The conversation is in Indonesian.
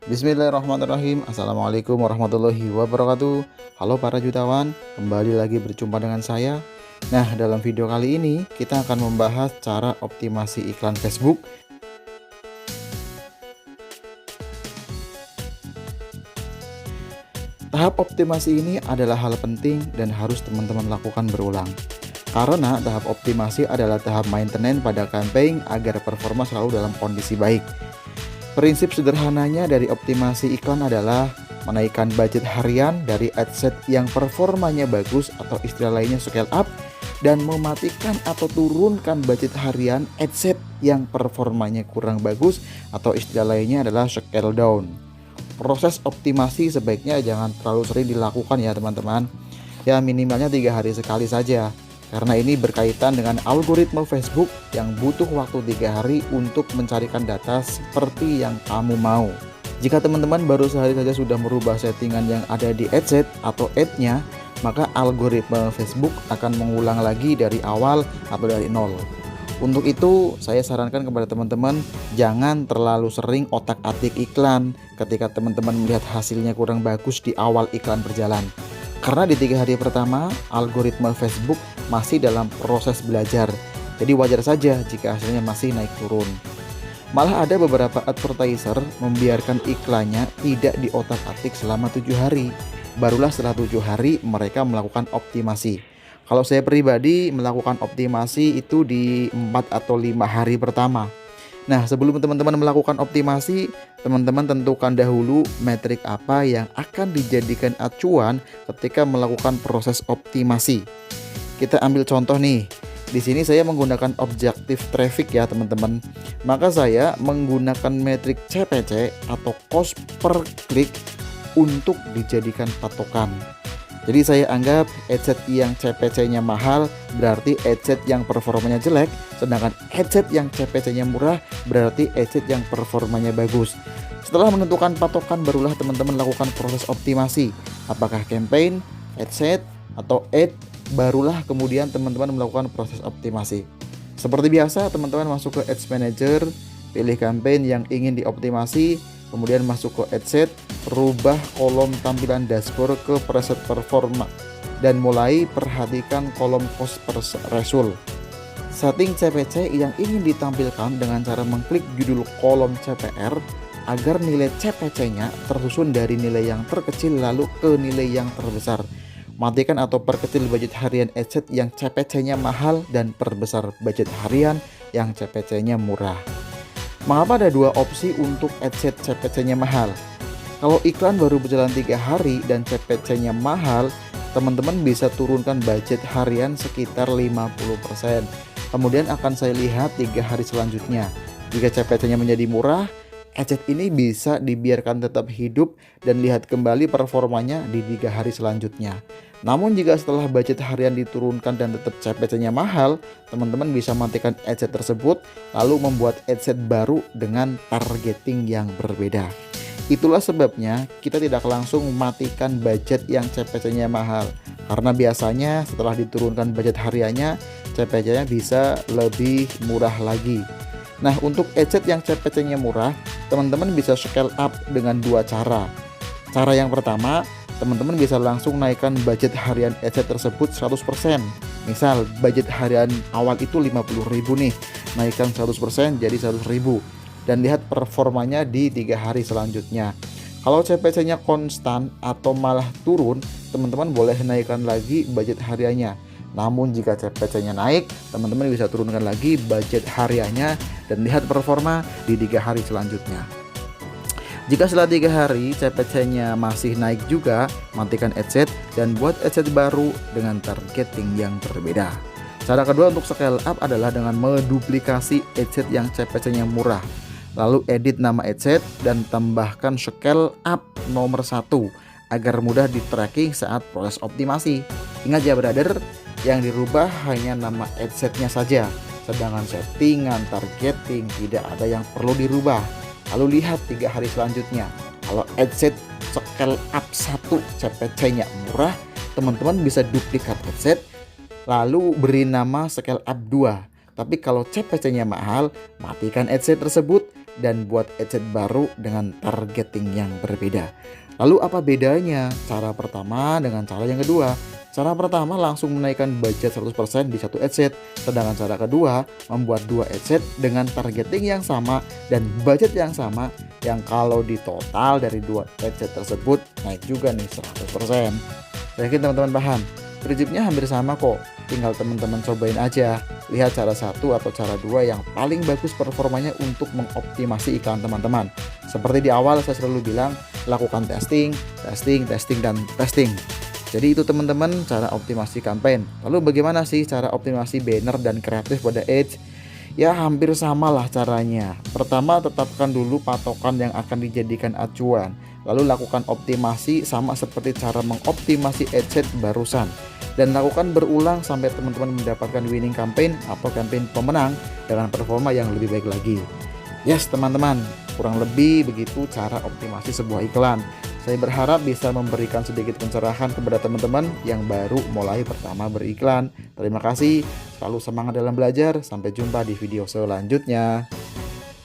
Bismillahirrahmanirrahim. Assalamualaikum warahmatullahi wabarakatuh. Halo para jutawan, kembali lagi berjumpa dengan saya. Nah, dalam video kali ini kita akan membahas cara optimasi iklan Facebook. Tahap optimasi ini adalah hal penting dan harus teman-teman lakukan berulang. Karena tahap optimasi adalah tahap maintenance pada campaign agar performa selalu dalam kondisi baik. Prinsip sederhananya dari optimasi iklan adalah menaikkan budget harian dari adset yang performanya bagus atau istilah lainnya scale up, dan mematikan atau turunkan budget harian adset yang performanya kurang bagus atau istilah lainnya adalah scale down. Proses optimasi sebaiknya jangan terlalu sering dilakukan ya teman-teman. Ya minimalnya 3 hari sekali saja. Karena ini berkaitan dengan algoritma Facebook yang butuh waktu 3 hari untuk mencarikan data seperti yang kamu mau. Jika teman-teman baru sehari saja sudah merubah settingan yang ada di adset atau ad-nya, maka algoritma Facebook akan mengulang lagi dari awal atau dari nol. Untuk itu, saya sarankan kepada teman-teman jangan terlalu sering otak-atik iklan ketika teman-teman melihat hasilnya kurang bagus di awal iklan berjalan. Karena di 3 hari pertama, algoritma Facebook masih dalam proses belajar. Jadi wajar saja jika hasilnya masih naik turun. Malah ada beberapa advertiser membiarkan iklannya tidak diotak-atik selama 7 hari. Barulah setelah 7 hari mereka melakukan optimasi. Kalau saya pribadi melakukan optimasi itu di 4 atau 5 hari pertama. Nah, sebelum teman-teman melakukan optimasi, teman-teman tentukan dahulu metrik apa yang akan dijadikan acuan ketika melakukan proses optimasi. Kita ambil contoh nih. Di sini saya menggunakan objektif traffic ya, teman-teman. Maka saya menggunakan metrik CPC atau cost per click untuk dijadikan patokan. Jadi saya anggap adset yang CPC-nya mahal berarti adset yang performanya jelek, sedangkan adset yang CPC-nya murah berarti adset yang performanya bagus. Setelah menentukan patokan, barulah teman-teman lakukan proses optimasi. Apakah campaign, adset, atau ad, barulah kemudian teman-teman melakukan proses optimasi. Seperti biasa, teman-teman masuk ke Ads Manager, pilih campaign yang ingin dioptimasi, kemudian masuk ke adset, rubah kolom tampilan dashboard ke preset performa, dan mulai perhatikan kolom cost per result. Setting CPC yang ingin ditampilkan dengan cara mengklik judul kolom CPR agar nilai CPC-nya tersusun dari nilai yang terkecil lalu ke nilai yang terbesar. Matikan atau perkecil budget harian adset yang CPC-nya mahal dan perbesar budget harian yang CPC-nya murah. Mengapa ada 2 opsi untuk adset CPC-nya mahal? Kalau iklan baru berjalan 3 hari dan CPC-nya mahal, teman-teman bisa turunkan budget harian sekitar 50%. Kemudian akan saya lihat 3 hari selanjutnya. Jika CPC-nya menjadi murah, adset ini bisa dibiarkan tetap hidup dan lihat kembali performanya di 3 hari selanjutnya. Namun jika setelah budget harian diturunkan dan tetap CPC-nya mahal, teman-teman bisa matikan adset tersebut lalu membuat adset baru dengan targeting yang berbeda. Itulah sebabnya kita tidak langsung matikan budget yang CPC-nya mahal, karena biasanya setelah diturunkan budget hariannya, CPC-nya bisa lebih murah lagi. Nah, untuk adset yang CPC-nya murah, teman-teman bisa scale up dengan 2 cara. Cara yang pertama, teman-teman bisa langsung naikkan budget harian adset tersebut 100%. Misal budget harian awal itu 50.000 nih, naikkan 100% jadi 100.000. Dan lihat performanya di 3 hari selanjutnya. Kalau CPC-nya konstan atau malah turun, teman-teman boleh naikkan lagi budget hariannya. Namun jika CPC-nya naik, teman-teman bisa turunkan lagi budget hariannya dan lihat performa di 3 hari selanjutnya. Jika setelah 3 hari CPC-nya masih naik juga, matikan adset dan buat adset baru dengan targeting yang berbeda. Cara kedua untuk scale up adalah dengan menduplikasi adset yang CPC-nya murah. Lalu edit nama adset dan tambahkan scale up nomor 1 agar mudah di tracking saat proses optimasi. Ingat ya brother, yang dirubah hanya nama adsetnya saja, sedangkan settingan targeting tidak ada yang perlu dirubah. Lalu lihat 3 hari selanjutnya. Kalau adset scale up 1 CPC-nya murah, teman-teman bisa duplikat adset lalu beri nama scale up 2. Tapi kalau CPC-nya mahal, matikan adsense tersebut dan buat adsense baru dengan targeting yang berbeda. Lalu apa bedanya cara pertama dengan cara yang kedua? Cara pertama langsung menaikkan budget 100% di satu adsense, sedangkan cara kedua membuat dua adsense dengan targeting yang sama dan budget yang sama, yang kalau di total dari dua adsense tersebut naik juga nih 100%. Saya yakin teman-teman paham. Prinsipnya hampir sama kok, tinggal teman-teman cobain aja. Lihat cara satu atau cara dua yang paling bagus performanya untuk mengoptimasi iklan teman-teman. Seperti di awal saya selalu bilang, lakukan testing, dan testing. Jadi itu teman-teman cara optimasi campaign. Lalu bagaimana sih cara optimasi banner dan kreatif pada ads? Ya hampir samalah caranya. Pertama, tetapkan dulu patokan yang akan dijadikan acuan. Lalu lakukan optimasi sama seperti cara mengoptimasi adsense barusan. Dan lakukan berulang sampai teman-teman mendapatkan winning campaign atau campaign pemenang dengan performa yang lebih baik lagi. Yes teman-teman, kurang lebih begitu cara optimasi sebuah iklan. Saya berharap bisa memberikan sedikit pencerahan kepada teman-teman yang baru mulai pertama beriklan. Terima kasih, selalu semangat dalam belajar. Sampai jumpa di video selanjutnya.